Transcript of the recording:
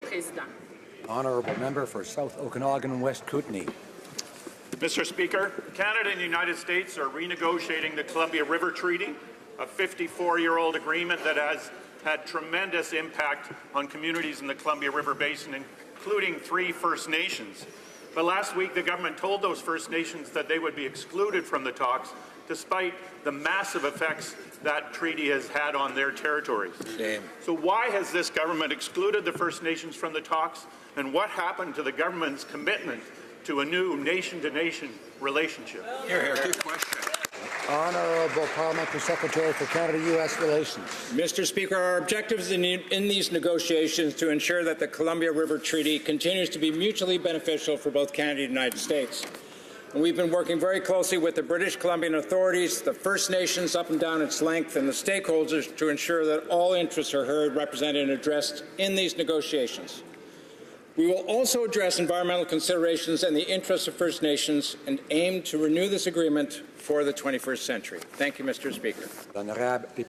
Président. Honourable Member for South Okanagan and West Kootenay. Mr. Speaker, Canada and the United States are renegotiating the Columbia River Treaty, a 54-year-old agreement that has had tremendous impact on communities in the Columbia River Basin, including 3 First Nations. But last week, the government told those First Nations that they would be excluded from the talks, despite the massive effects that treaty has had on their territories. So why has this government excluded the First Nations from the talks, and what happened to the government's commitment to a new nation-to-nation relationship? Good question. Honourable Parliamentary Secretary for Canada-U.S. Relations. Mr. Speaker, our objectives in these negotiations to ensure that the Columbia River Treaty continues to be mutually beneficial for both Canada and the United States. And we've been working very closely with the British Columbian authorities, the First Nations up and down its length, and the stakeholders to ensure that all interests are heard, represented, and addressed in these negotiations. We will also address environmental considerations and the interests of First Nations and aim to renew this agreement for the 21st century. Thank you, Mr. Speaker.